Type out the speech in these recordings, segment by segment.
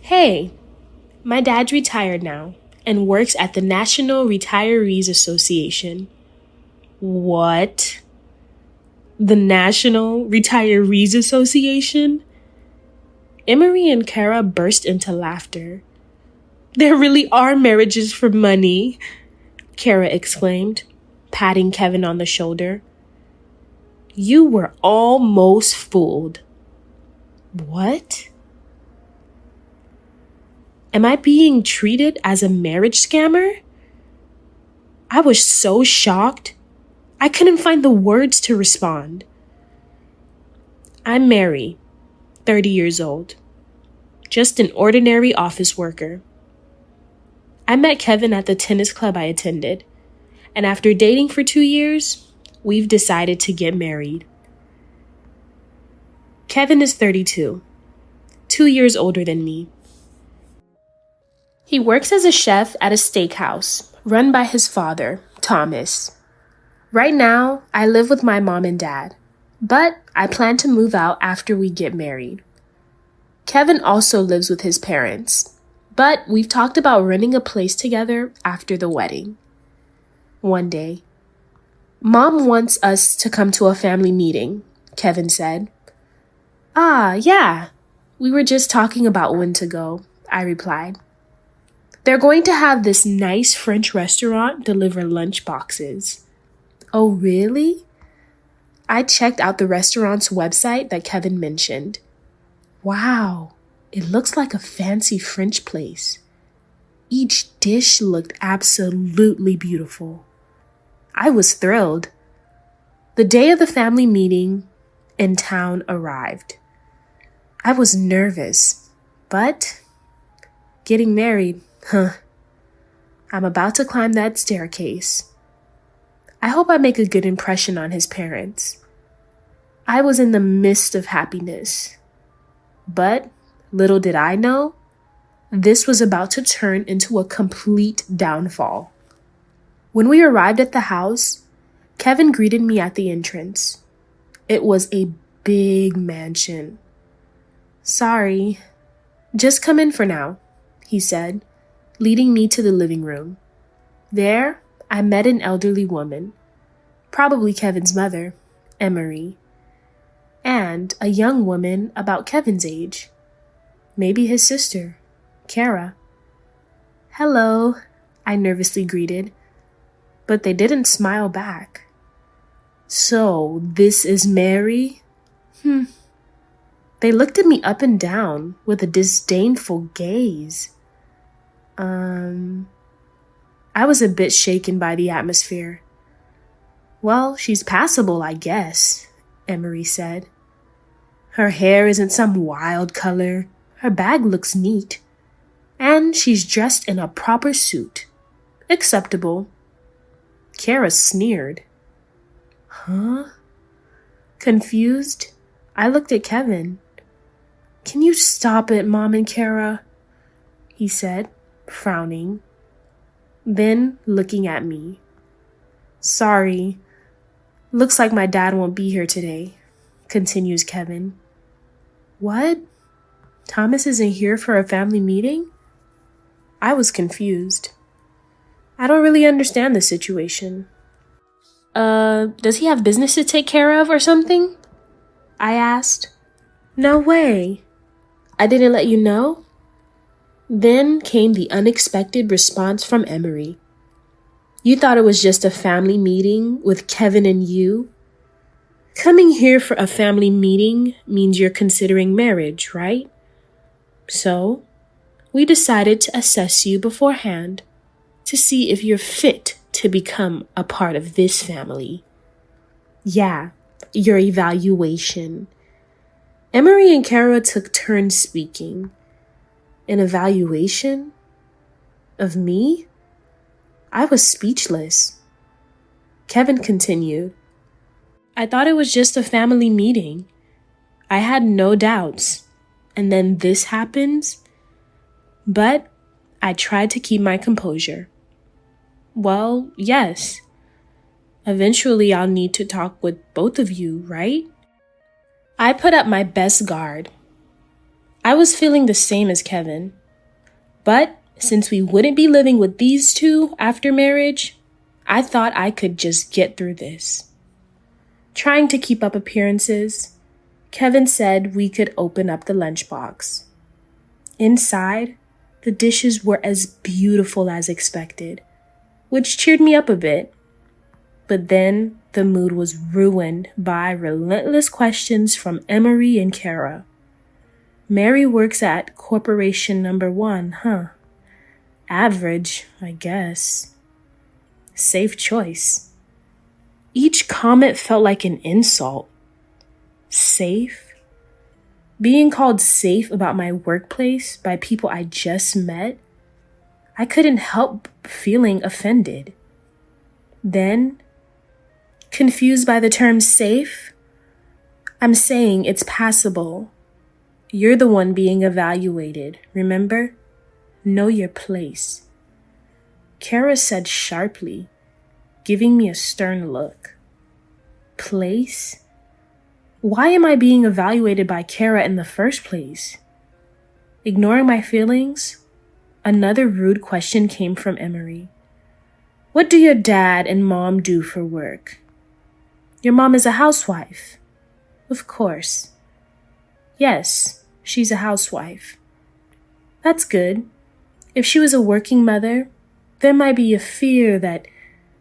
Hey, my dad's retired now and works at the National Retirees Association. What? The National Retirees Association? Emery and Kara burst into laughter. There really are marriages for money, Kara exclaimed, patting Kevin on the shoulder. You were almost fooled. What? Am I being treated as a marriage scammer? I was so shocked. I couldn't find the words to respond. I'm Mary, 30 years old. Just an ordinary office worker. I met Kevin at the tennis club I attended, and after dating for 2 years, we've decided to get married. Kevin is 32, 2 years older than me. He works as a chef at a steakhouse run by his father, Thomas. Right now, I live with my mom and dad, but I plan to move out after we get married. Kevin also lives with his parents, but we've talked about renting a place together after the wedding. One day, Mom wants us to come to a family meeting, Kevin said. Yeah, we were just talking about when to go, I replied. They're going to have this nice French restaurant deliver lunch boxes. Oh, really? I checked out the restaurant's website that Kevin mentioned. Wow, it looks like a fancy French place. Each dish looked absolutely beautiful. I was thrilled. The day of the family meeting in town arrived. I was nervous, but getting married, I'm about to climb that staircase. I hope I make a good impression on his parents. I was in the midst of happiness. But little did I know, this was about to turn into a complete downfall. When we arrived at the house, Kevin greeted me at the entrance. It was a big mansion. Sorry, just come in for now, he said, leading me to the living room. There, I met an elderly woman, probably Kevin's mother, Emery, and a young woman about Kevin's age, maybe his sister, Kara. Hello, I nervously greeted, but they didn't smile back. So, this is Mary? They looked at me up and down with a disdainful gaze. I was a bit shaken by the atmosphere. Well, she's passable, I guess, Emery said. Her hair isn't some wild color. Her bag looks neat. And she's dressed in a proper suit. Acceptable. Kara sneered. Huh? Confused, I looked at Kevin. Can you stop it, Mom and Kara? He said, frowning. Then looking at me. Sorry. Looks like my dad won't be here today, continues Kevin. What? Thomas isn't here for a family meeting? I was confused. I don't really understand the situation. Does he have business to take care of or something? I asked. No way. I didn't let you know? Then came the unexpected response from Emery. You thought it was just a family meeting with Kevin and you? Coming here for a family meeting means you're considering marriage, right? So, we decided to assess you beforehand to see if you're fit to become a part of this family. Yeah, your evaluation. Emery and Kara took turns speaking. An evaluation? Of me? I was speechless. Kevin continued. I thought it was just a family meeting. I had no doubts. And then this happens? But I tried to keep my composure. Well, yes. Eventually I'll need to talk with both of you, right? I put up my best guard. I was feeling the same as Kevin. But since we wouldn't be living with these two after marriage, I thought I could just get through this. Trying to keep up appearances, Kevin said we could open up the lunchbox. Inside, the dishes were as beautiful as expected, which cheered me up a bit. But then the mood was ruined by relentless questions from Emery and Kara. Mary works at corporation number 1, huh? Average, I guess. Safe choice. Each comment felt like an insult. Safe? Being called safe about my workplace by people I just met? I couldn't help feeling offended. Then, confused by the term safe, I'm saying it's passable. You're the one being evaluated, remember? Know your place. Kara said sharply, giving me a stern look. Place? Why am I being evaluated by Kara in the first place? Ignoring my feelings, another rude question came from Emery. What do your dad and mom do for work? Your mom is a housewife. Of course. Yes, she's a housewife. That's good. If she was a working mother, there might be a fear that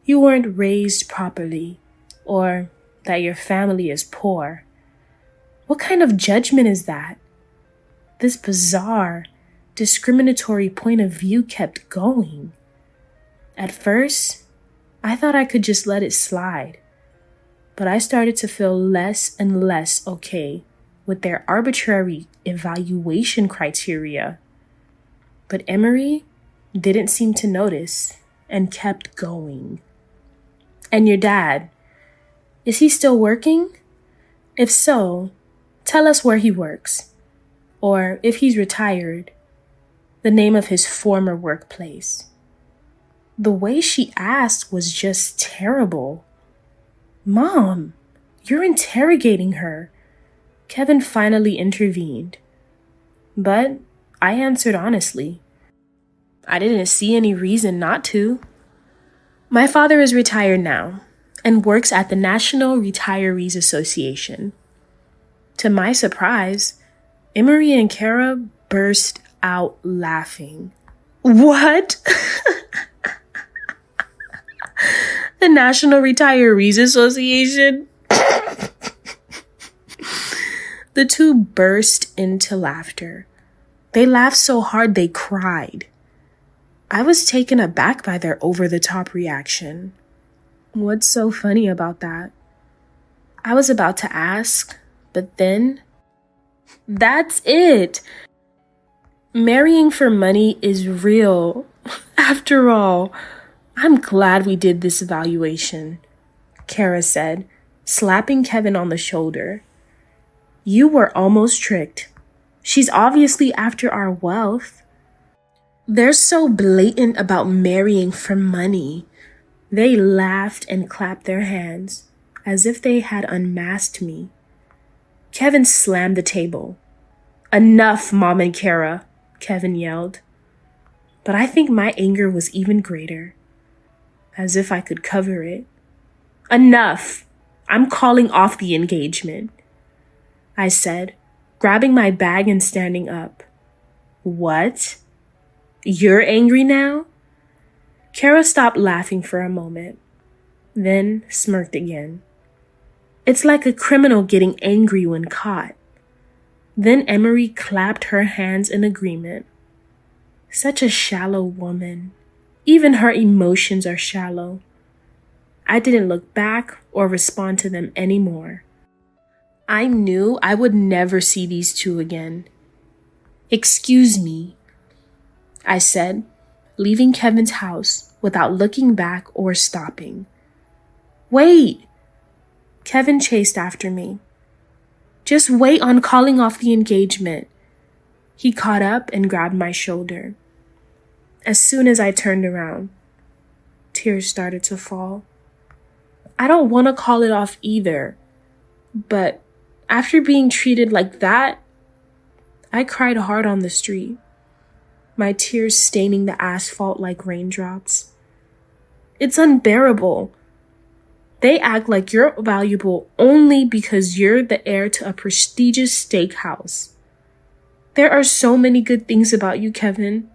you weren't raised properly or that your family is poor. What kind of judgment is that? This bizarre, discriminatory point of view kept going. At first, I thought I could just let it slide, but I started to feel less and less okay with their arbitrary evaluation criteria. But Emery didn't seem to notice and kept going. And your dad, is he still working? If so, tell us where he works, or if he's retired, the name of his former workplace. The way she asked was just terrible. Mom, you're interrogating her. Kevin finally intervened. But I answered honestly. I didn't see any reason not to. My father is retired now and works at the National Retirees Association. To my surprise, Emery and Kara burst out laughing. What? The National Retirees Association? The two burst into laughter. They laughed so hard they cried. I was taken aback by their over-the-top reaction. What's so funny about that? I was about to ask, but then, that's it. Marrying for money is real. After all, I'm glad we did this evaluation, Kara said, slapping Kevin on the shoulder. You were almost tricked. She's obviously after our wealth. They're so blatant about marrying for money. They laughed and clapped their hands as if they had unmasked me. Kevin slammed the table. Enough, Mom and Kara, Kevin yelled. But I think my anger was even greater, as if I could cover it. Enough! I'm calling off the engagement, I said, grabbing my bag and standing up. What? You're angry now? Kara stopped laughing for a moment, then smirked again. It's like a criminal getting angry when caught. Then Emery clapped her hands in agreement. Such a shallow woman. Even her emotions are shallow. I didn't look back or respond to them anymore. I knew I would never see these two again. Excuse me, I said, leaving Kevin's house without looking back or stopping. Wait! Kevin chased after me. Just wait on calling off the engagement. He caught up and grabbed my shoulder. As soon as I turned around, tears started to fall. I don't want to call it off either, but after being treated like that, I cried hard on the street, my tears staining the asphalt like raindrops. It's unbearable. They act like you're valuable only because you're the heir to a prestigious steakhouse. There are so many good things about you, Kevin.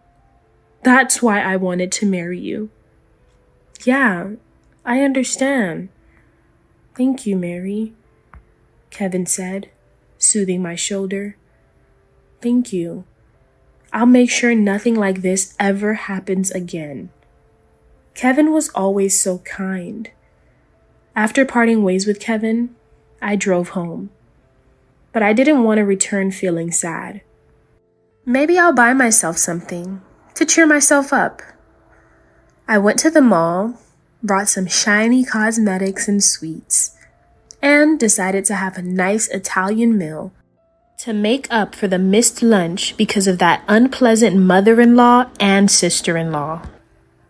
That's why I wanted to marry you. Yeah, I understand. Thank you, Mary, Kevin said, soothing my shoulder. Thank you. I'll make sure nothing like this ever happens again. Kevin was always so kind. After parting ways with Kevin, I drove home. But I didn't want to return feeling sad. Maybe I'll buy myself something to cheer myself up. I went to the mall, bought some shiny cosmetics and sweets, and decided to have a nice Italian meal to make up for the missed lunch because of that unpleasant mother-in-law and sister-in-law.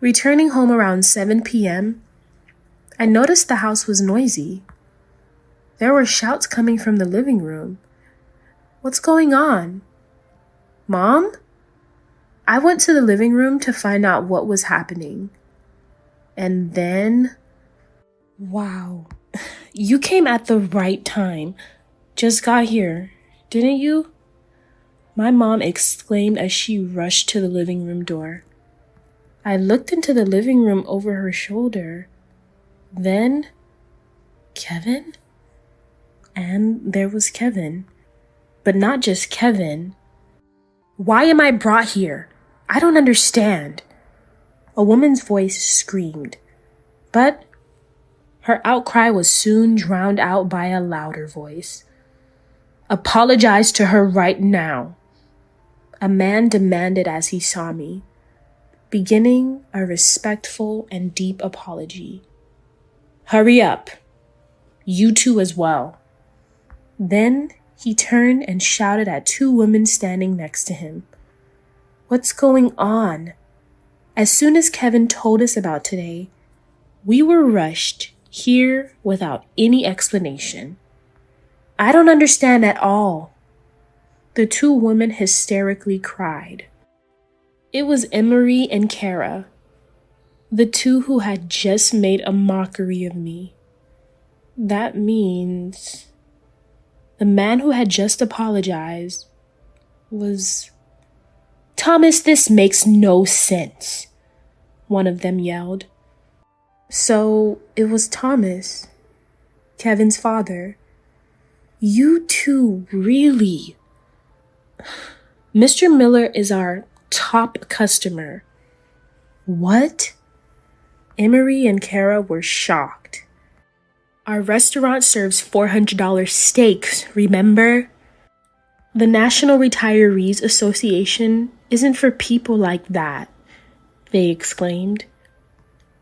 Returning home around 7 p.m., I noticed the house was noisy. There were shouts coming from the living room. What's going on? Mom? I went to the living room to find out what was happening. And then... Wow. You came at the right time. Just got here, didn't you? My mom exclaimed as she rushed to the living room door. I looked into the living room over her shoulder. Then, Kevin? And there was Kevin. But not just Kevin. Why am I brought here? I don't understand. A woman's voice screamed. But her outcry was soon drowned out by a louder voice. Apologize to her right now, a man demanded as he saw me, beginning a respectful and deep apology. Hurry up. You two as well. Then he turned and shouted at two women standing next to him. What's going on? As soon as Kevin told us about today, we were rushed here without any explanation. I don't understand at all. The two women hysterically cried. It was Emery and Kara, the two who had just made a mockery of me. That means the man who had just apologized was... Thomas, this makes no sense, one of them yelled. So it was Thomas, Kevin's father. You two really... Mr. Miller is our top customer. What? Emery and Kara were shocked. Our restaurant serves $400 steaks, remember? The National Retirees Association isn't for people like that, they exclaimed.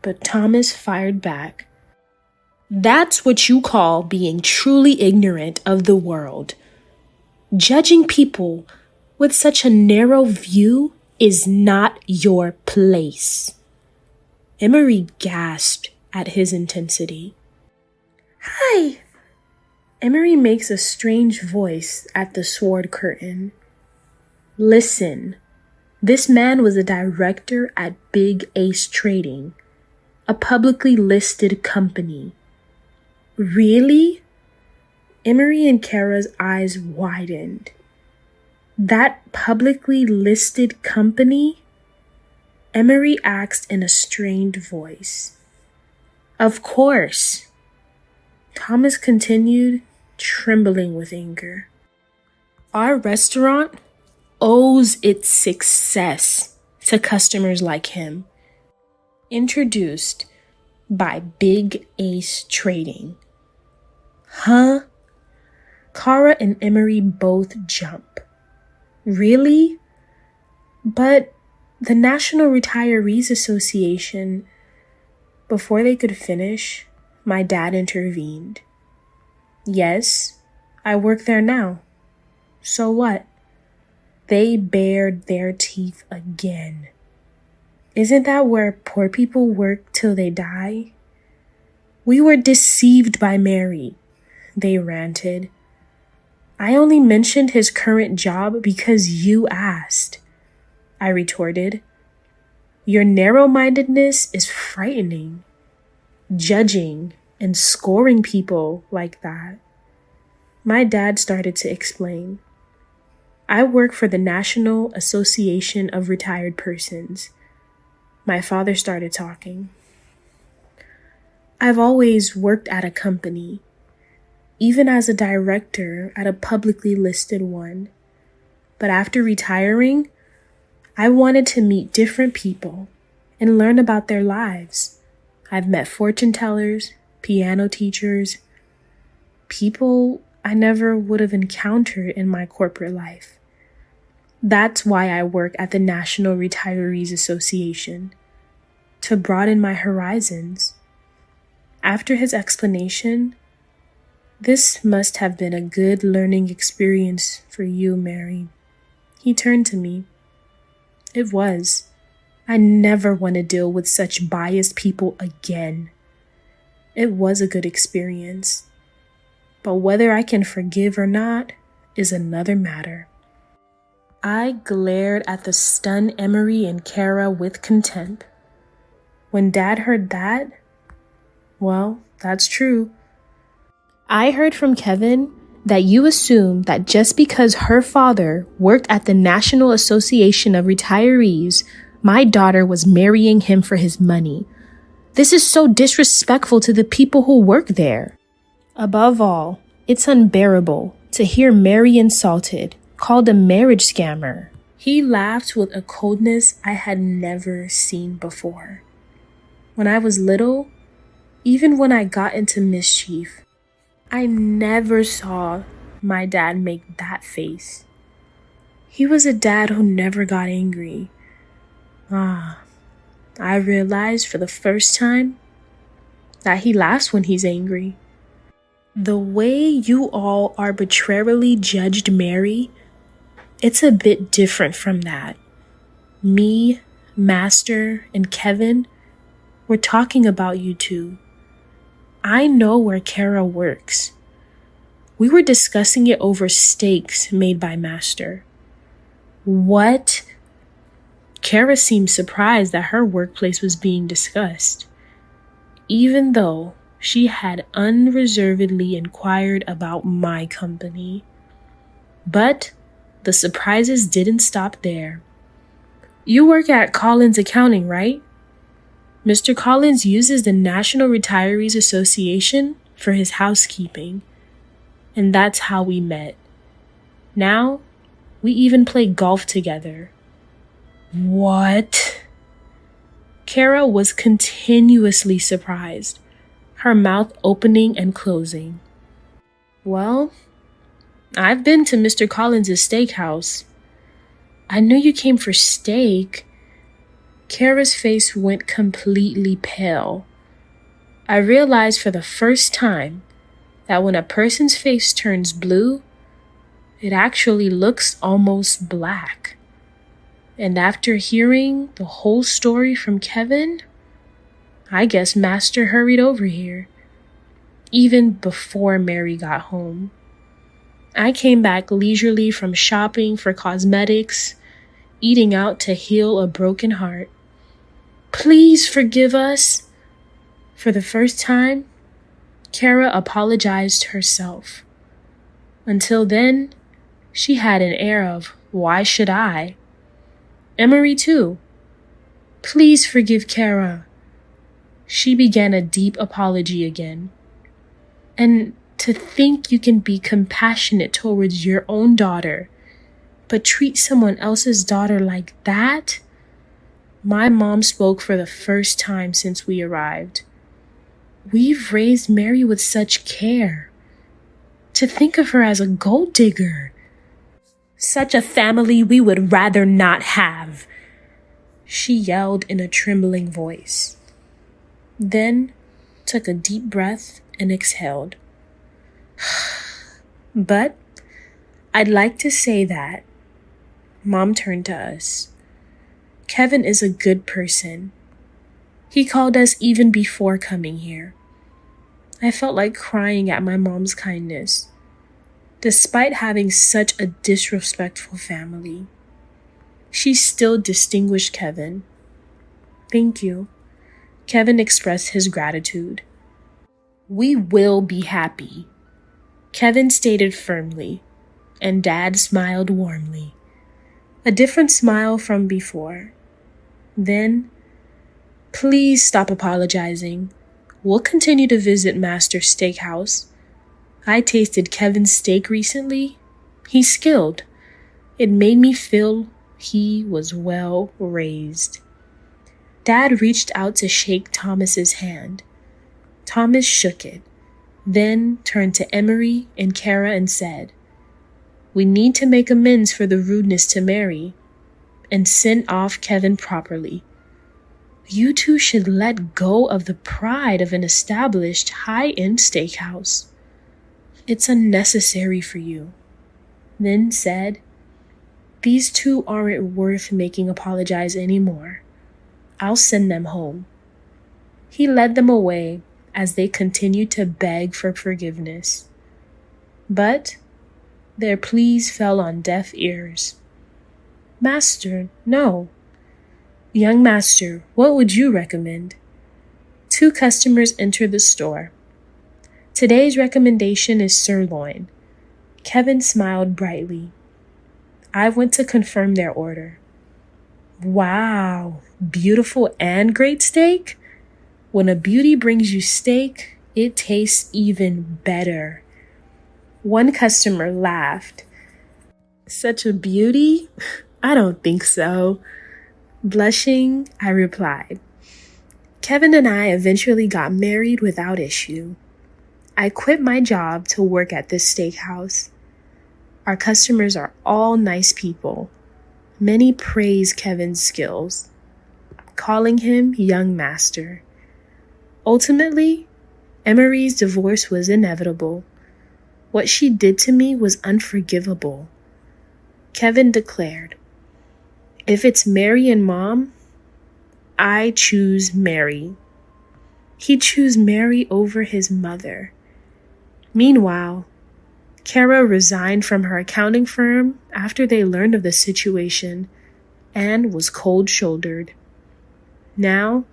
But Thomas fired back. That's what you call being truly ignorant of the world. Judging people with such a narrow view is not your place. Emery gasped at his intensity. Hi! Emery makes a strange voice at the sword curtain. Listen, this man was a director at Big Ace Trading, a publicly listed company. Really? Emery and Kara's eyes widened. That publicly listed company? Emery asked in a strained voice. Of course. Thomas continued, trembling with anger. Our restaurant owes its success to customers like him. Introduced by Big Ace Trading. Huh? Kara and Emery both jump. Really? But the National Retirees Association... Before they could finish, my dad intervened. Yes, I work there now. So what? They bared their teeth again. Isn't that where poor people work till they die? We were deceived by Mary, they ranted. I only mentioned his current job because you asked, I retorted. Your narrow-mindedness is frightening. Judging and scoring people like that. My dad started to explain. I work for the National Association of Retired Persons. My father started talking. I've always worked at a company, even as a director at a publicly listed one. But after retiring, I wanted to meet different people and learn about their lives. I've met fortune tellers, piano teachers, people I never would have encountered in my corporate life. That's why I work at the National Retirees Association, to broaden my horizons. After his explanation, this must have been a good learning experience for you, Mary. He turned to me. It was. I never want to deal with such biased people again. It was a good experience. But whether I can forgive or not is another matter. I glared at the stunned Emery and Kara with contempt. When Dad heard that, well, that's true. I heard from Kevin that you assume that just because her father worked at the National Association of Retirees, my daughter was marrying him for his money. This is so disrespectful to the people who work there. Above all, it's unbearable to hear Mary insulted, called a marriage scammer. He laughed with a coldness I had never seen before. When I was little, even when I got into mischief, I never saw my dad make that face. He was a dad who never got angry. I realized for the first time that he laughs when he's angry. The way you all arbitrarily judged Mary, it's a bit different from that. Me, Master, and Kevin, we're talking about you two. I know where Kara works. We were discussing it over steaks made by Master. What? Kara seemed surprised that her workplace was being discussed, even though she had unreservedly inquired about my company. But the surprises didn't stop there. You work at Collins Accounting, right? Mr. Collins uses the National Retirees Association for his housekeeping, and that's how we met. Now, we even play golf together. What? Kara was continuously surprised, her mouth opening and closing. Well, I've been to Mr. Collins' steakhouse. I knew you came for steak. Kara's face went completely pale. I realized for the first time that when a person's face turns blue, it actually looks almost black. And after hearing the whole story from Kevin, I guess Master hurried over here, even before Mary got home. I came back leisurely from shopping for cosmetics, eating out to heal a broken heart. Please forgive us. For the first time, Kara apologized herself. Until then, she had an air of, why should I? Emery too. Please forgive Kara. She began a deep apology again. And to think you can be compassionate towards your own daughter, but treat someone else's daughter like that? My mom spoke for the first time since we arrived. We've raised Mary with such care. To think of her as a gold digger. Such a family we would rather not have, she yelled in a trembling voice. Then took a deep breath and exhaled. But I'd like to say that. Mom turned to us. Kevin is a good person. He called us even before coming here. I felt like crying at my mom's kindness. Despite having such a disrespectful family, she still distinguished Kevin. Thank you. Kevin expressed his gratitude. We will be happy, Kevin stated firmly, and Dad smiled warmly. A different smile from before. Then, please stop apologizing. We'll continue to visit Master's Steakhouse. I tasted Kevin's steak recently. He's skilled. It made me feel he was well raised. Dad reached out to shake Thomas's hand. Thomas shook it, then turned to Emery and Kara and said, "We need to make amends for the rudeness to Mary and send off Kevin properly. You two should let go of the pride of an established high-end steakhouse. It's unnecessary for you." Then said, "These two aren't worth making apologize anymore. I'll send them home." He led them away as they continued to beg for forgiveness. But their pleas fell on deaf ears. "Master, no." "Young master, what would you recommend?" Two customers entered the store. "Today's recommendation is sirloin." Kevin smiled brightly. I went to confirm their order. "Wow, beautiful and great steak? When a beauty brings you steak, it tastes even better." One customer laughed. "Such a beauty? I don't think so." Blushing, I replied. Kevin and I eventually got married without issue. I quit my job to work at this steakhouse. Our customers are all nice people. Many praise Kevin's skills, calling him young master. Ultimately, Emery's divorce was inevitable. What she did to me was unforgivable. Kevin declared, "If it's Mary and Mom, I choose Mary." He chose Mary over his mother. Meanwhile, Kara resigned from her accounting firm after they learned of the situation and was cold-shouldered. Now,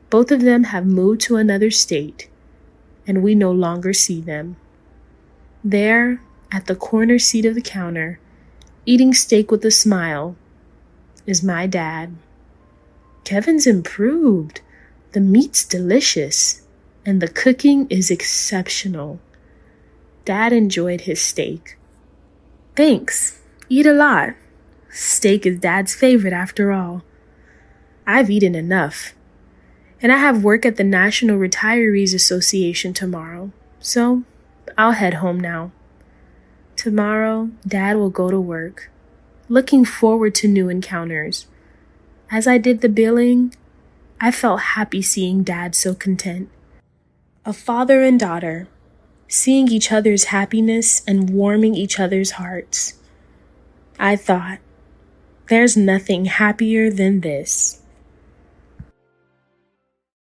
both of them have moved to another state, and we no longer see them. There, at the corner seat of the counter, eating steak with a smile, is my dad. Kevin's improved. The meat's delicious, and the cooking is exceptional. Dad enjoyed his steak. Thanks. Eat a lot. Steak is Dad's favorite after all. I've eaten enough. And I have work at the National Retirees Association tomorrow, so I'll head home now. Tomorrow, Dad will go to work. Looking forward to new encounters. As I did the billing, I felt happy seeing Dad so content. A father and daughter, seeing each other's happiness and warming each other's hearts. I thought, there's nothing happier than this.